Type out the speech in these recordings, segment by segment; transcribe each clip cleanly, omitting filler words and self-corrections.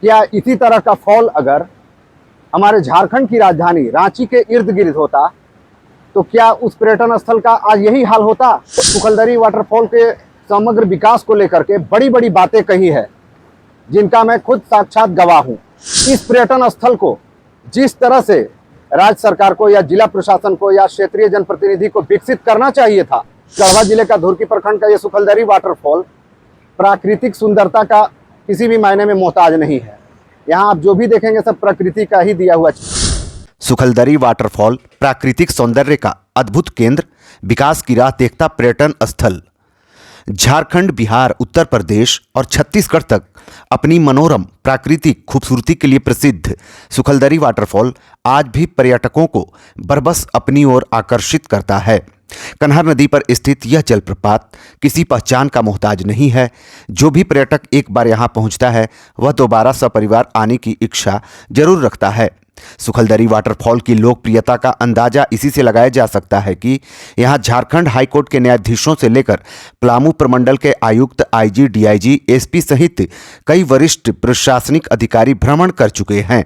क्या इसी तरह का फॉल अगर हमारे झारखंड की राजधानी रांची के इर्द गिर्द होता तो क्या उस पर्यटन स्थल का आज यही हाल होता। सुखलदरी वाटरफॉल के समग्र विकास को लेकर के बड़ी बड़ी बातें कही है, जिनका मैं खुद साक्षात गवाह हूं। इस पर्यटन स्थल को जिस तरह से राज्य सरकार को या जिला प्रशासन को या क्षेत्रीय जनप्रतिनिधि को विकसित करना चाहिए था, गढ़वा जिले का धुरकी प्रखंड का यह सुखलदरी वाटरफॉल प्राकृतिक सुंदरता का किसी भी मायने में मोहताज नहीं है। यहाँ आप जो भी देखेंगे सब प्रकृति का ही दिया हुआ। सुखलदरी वाटरफॉल प्राकृतिक सौंदर्य का अद्भुत केंद्र, विकास की राह देखता पर्यटन स्थल। झारखंड, बिहार, उत्तर प्रदेश और छत्तीसगढ़ तक अपनी मनोरम प्राकृतिक खूबसूरती के लिए प्रसिद्ध सुखलदरी वाटरफॉल आज भी पर्यटकों को बरबस अपनी ओर आकर्षित करता है। कन्हार नदी पर स्थित यह जलप्रपात किसी पहचान का मोहताज नहीं है। जो भी पर्यटक एक बार यहाँ पहुँचता है वह दोबारा सपरिवार आने की इच्छा जरूर रखता है। सुखलदरी वाटरफॉल की लोकप्रियता का अंदाजा इसी से लगाया जा सकता है कि यहाँ झारखंड हाईकोर्ट के न्यायाधीशों से लेकर पलामू प्रमंडल के आयुक्त, आईजी, डीआईजी, एसपी सहित कई वरिष्ठ प्रशासनिक अधिकारी भ्रमण कर चुके हैं।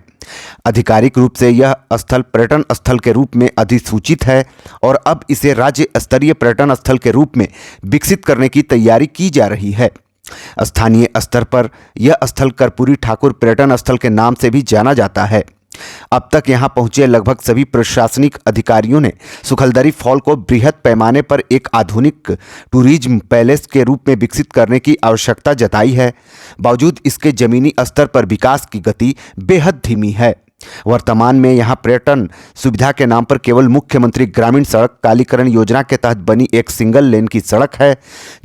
आधिकारिक रूप से यह स्थल पर्यटन स्थल के रूप में अधिसूचित है और अब इसे राज्य स्तरीय पर्यटन स्थल के रूप में विकसित करने की तैयारी की जा रही है। स्थानीय स्तर पर यह स्थल कर्पूरी ठाकुर पर्यटन स्थल के नाम से भी जाना जाता है। अब तक यहां पहुंचे लगभग सभी प्रशासनिक अधिकारियों ने सुखलदरी फॉल को बृहद पैमाने पर एक आधुनिक टूरिज्म पैलेस के रूप में विकसित करने की आवश्यकता जताई है। बावजूद इसके जमीनी स्तर पर विकास की गति बेहद धीमी है। वर्तमान में यहां पर्यटन सुविधा के नाम पर केवल मुख्यमंत्री ग्रामीण सड़क कालीकरण योजना के तहत बनी एक सिंगल लेन की सड़क है,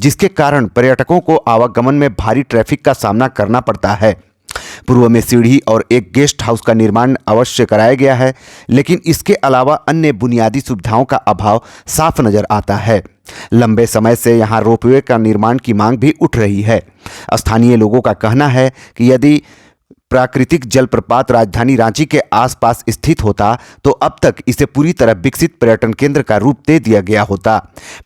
जिसके कारण पर्यटकों को आवागमन में भारी ट्रैफिक का सामना करना पड़ता है। पूर्व में सीढ़ी और एक गेस्ट हाउस का निर्माण अवश्य कराया गया है, लेकिन इसके अलावा अन्य बुनियादी सुविधाओं का अभाव साफ नजर आता है। लंबे समय से यहां रोपवे का निर्माण की मांग भी उठ रही है। स्थानीय लोगों का कहना है कि यदि प्राकृतिक जलप्रपात राजधानी रांची के आसपास स्थित होता तो अब तक इसे पूरी तरह विकसित पर्यटन केंद्र का रूप दे दिया गया होता।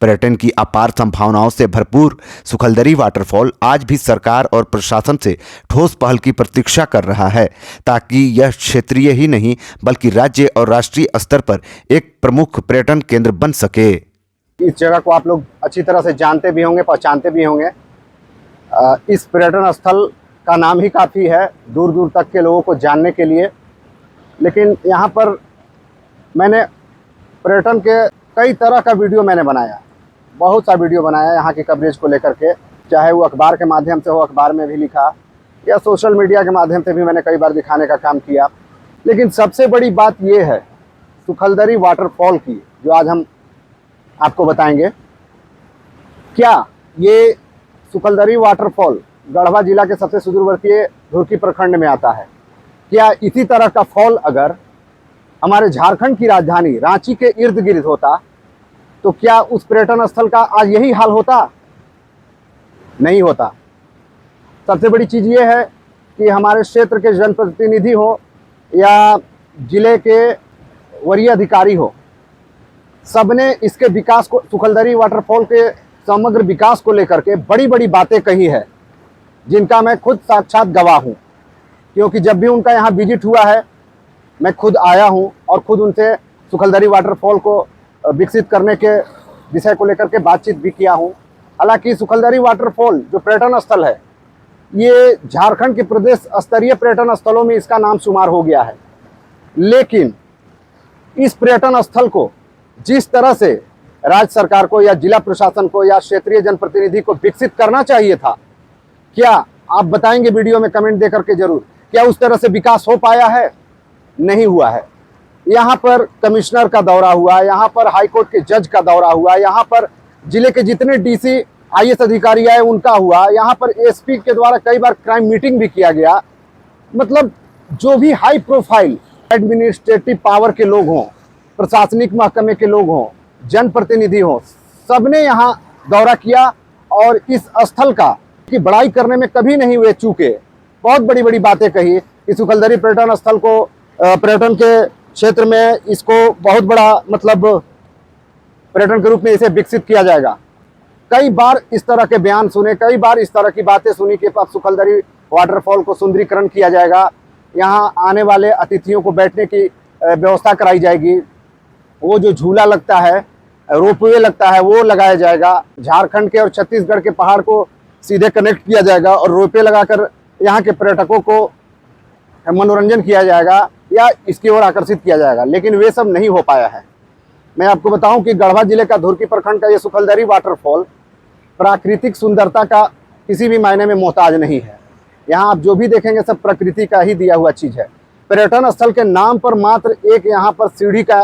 पर्यटन की अपार संभावनाओं से भरपूर सुखलदरी वाटरफॉल आज भी सरकार और प्रशासन से ठोस पहल की प्रतीक्षा कर रहा है, ताकि यह क्षेत्रीय ही नहीं बल्कि राज्य और राष्ट्रीय स्तर पर एक प्रमुख पर्यटन केंद्र बन सके। इस जगह को आप लोग अच्छी तरह से जानते भी होंगे, पहचानते भी होंगे। इस पर्यटन स्थल का नाम ही काफ़ी है दूर दूर तक के लोगों को जानने के लिए। लेकिन यहाँ पर मैंने पर्यटन के कई तरह का वीडियो मैंने बनाया, बहुत सा वीडियो बनाया यहाँ की कवरेज को लेकर के, चाहे वो अखबार के माध्यम से हो, अखबार में भी लिखा, या सोशल मीडिया के माध्यम से भी मैंने कई बार दिखाने का काम किया। लेकिन सबसे बड़ी बात ये है सुखलदरी वाटरफॉल की, जो आज हम आपको बताएंगे। क्या ये सुखलदरी वाटरफॉल गढ़वा जिला के सबसे सुदूरवर्ती धुरकी प्रखंड में आता है? क्या इसी तरह का फॉल अगर हमारे झारखंड की राजधानी रांची के इर्द गिर्द होता तो क्या उस पर्यटन स्थल का आज यही हाल होता? नहीं होता। सबसे बड़ी चीज़ ये है कि हमारे क्षेत्र के जनप्रतिनिधि हो या जिले के वरीय अधिकारी हो, सबने इसके विकास को, सुखलदरी वाटरफॉल के समग्र विकास को लेकर के बड़ी बड़ी बातें कही है, जिनका मैं खुद साक्षात गवाह हूं। क्योंकि जब भी उनका यहाँ विजिट हुआ है मैं खुद आया हूं और खुद उनसे सुखलदरी वाटरफॉल को विकसित करने के विषय को लेकर के बातचीत भी किया हूं। हालांकि सुखलदरी वाटरफॉल जो पर्यटन स्थल है, ये झारखंड के प्रदेश स्तरीय पर्यटन स्थलों में इसका नाम शुमार हो गया है। लेकिन इस पर्यटन स्थल को जिस तरह से राज्य सरकार को या जिला प्रशासन को या क्षेत्रीय जनप्रतिनिधि को विकसित करना चाहिए था, क्या आप बताएंगे वीडियो में कमेंट दे करके जरूर, क्या उस तरह से विकास हो पाया है? नहीं हुआ है। यहाँ पर कमिश्नर का दौरा हुआ, यहाँ पर हाईकोर्ट के जज का दौरा हुआ, यहाँ पर जिले के जितने डीसी आईएएस अधिकारी आए उनका हुआ, यहाँ पर एसपी के द्वारा कई बार क्राइम मीटिंग भी किया गया। मतलब जो भी हाई प्रोफाइल एडमिनिस्ट्रेटिव पावर के लोग हों, प्रशासनिक महकमे के लोग हों, जनप्रतिनिधि हों, सबने यहाँ दौरा किया और इस स्थल का की बड़ाई करने में कभी नहीं हुए चूके। बहुत बड़ी बड़ी बातें कही कि सुखलदरी पर्यटन स्थल को पर्यटन के क्षेत्र में इसको बहुत बड़ा मतलब पर्यटन के रूप में इसे विकसित किया जाएगा। कई बार इस तरह के बयान सुने, कई बार इस तरह की बातें सुनी कि अब सुखलदरी वाटरफॉल को सुंदरीकरण किया जाएगा। यहाँ आने वाले अतिथियों को बैठने की व्यवस्था कराई जाएगी। वो जो झूला लगता है, रोपवे लगता है, वो लगाया जाएगा। झारखंड के और छत्तीसगढ़ के पहाड़ को सीधे कनेक्ट किया जाएगा और रोपवे लगाकर यहाँ के पर्यटकों को मनोरंजन किया जाएगा या इसकी ओर आकर्षित किया जाएगा, लेकिन वे सब नहीं हो पाया है। मैं आपको बताऊं कि गढ़वा जिले का धुरकी प्रखंड का ये सुखलदरी वाटरफॉल प्राकृतिक सुंदरता का किसी भी मायने में मोहताज नहीं है। यहाँ आप जो भी देखेंगे सब प्रकृति का ही दिया हुआ चीज़ है। पर्यटन स्थल के नाम पर मात्र एक यहाँ पर सीढ़ी का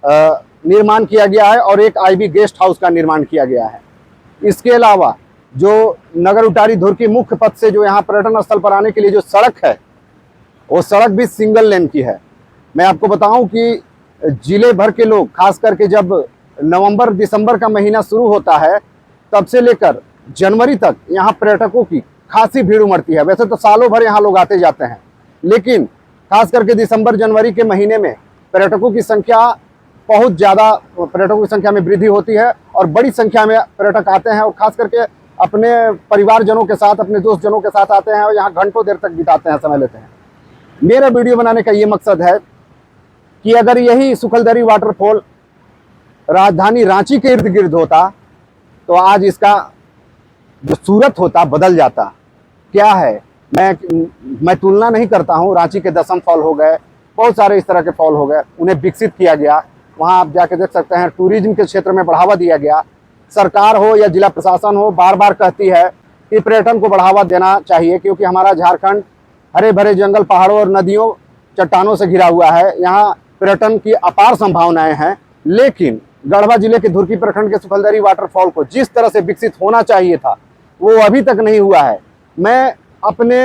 निर्माण किया गया है और एक आईबी गेस्ट हाउस का निर्माण किया गया है। इसके अलावा जो नगर उटारी धुरकी मुख्य पथ से जो यहाँ पर्यटन स्थल पर आने के लिए जो सड़क है, वो सड़क भी सिंगल लेन की है। मैं आपको बताऊं कि जिले भर के लोग, खास करके जब नवंबर दिसंबर का महीना शुरू होता है तब से लेकर जनवरी तक यहाँ पर्यटकों की खासी भीड़ उमड़ती है। वैसे तो सालों भर यहाँ लोग आते जाते हैं, लेकिन खास करके दिसंबर जनवरी के महीने में पर्यटकों की संख्या बहुत ज़्यादा, पर्यटकों की संख्या में वृद्धि होती है और बड़ी संख्या में पर्यटक आते हैं और खास करके अपने परिवारजनों के साथ, अपने दोस्तजनों के साथ आते हैं और यहाँ घंटों देर तक बिताते हैं, समय लेते हैं। मेरा वीडियो बनाने का ये मकसद है कि अगर यही सुखलदरी वाटरफॉल राजधानी रांची के इर्द गिर्द होता तो आज इसका जो सूरत होता बदल जाता। क्या है, मैं तुलना नहीं करता हूँ। रांची के दसम फॉल हो गए, बहुत सारे इस तरह के फॉल हो गए, उन्हें विकसित किया गया। वहाँ आप जाके देख सकते हैं, टूरिज्म के क्षेत्र में बढ़ावा दिया गया। सरकार हो या जिला प्रशासन हो बार बार कहती है कि पर्यटन को बढ़ावा देना चाहिए, क्योंकि हमारा झारखंड हरे भरे जंगल, पहाड़ों और नदियों, चट्टानों से घिरा हुआ है। यहाँ पर्यटन की अपार संभावनाएं हैं, लेकिन गढ़वा जिले के धुरकी प्रखंड के सुखलदरी वाटरफॉल को जिस तरह से विकसित होना चाहिए था वो अभी तक नहीं हुआ है। मैं अपने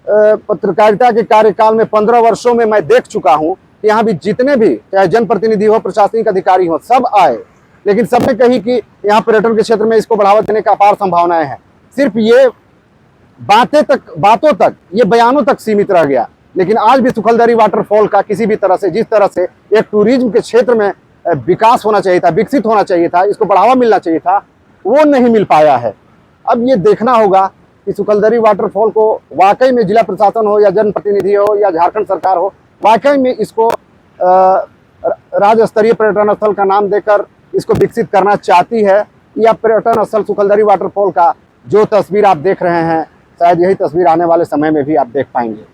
पत्रकारिता के कार्यकाल में 15 वर्षों में मैं देख चुका हूँ कि यहाँ भी जितने भी, चाहे जनप्रतिनिधि हो, प्रशासनिक अधिकारी हो, सब आए, लेकिन सबने कही कि यहाँ पर्यटन के क्षेत्र में इसको बढ़ावा देने का अपार संभावनाएं हैं। सिर्फ ये बातों तक, ये बयानों तक सीमित रह गया। लेकिन आज भी सुखलदरी वाटरफॉल का किसी भी तरह से, जिस तरह से एक टूरिज्म के क्षेत्र में विकास होना चाहिए था, विकसित होना चाहिए था, इसको बढ़ावा मिलना चाहिए था, वो नहीं मिल पाया है। अब ये देखना होगा कि सुखलदरी वाटरफॉल को वाकई में जिला प्रशासन हो या जनप्रतिनिधि हो या झारखंड सरकार हो, वाकई में इसको राज्य स्तरीय पर्यटन स्थल का नाम देकर इसको विकसित करना चाहती है, या पर्यटन स्थल सुखलदरी वाटरफॉल का जो तस्वीर आप देख रहे हैं, शायद यही तस्वीर आने वाले समय में भी आप देख पाएंगे।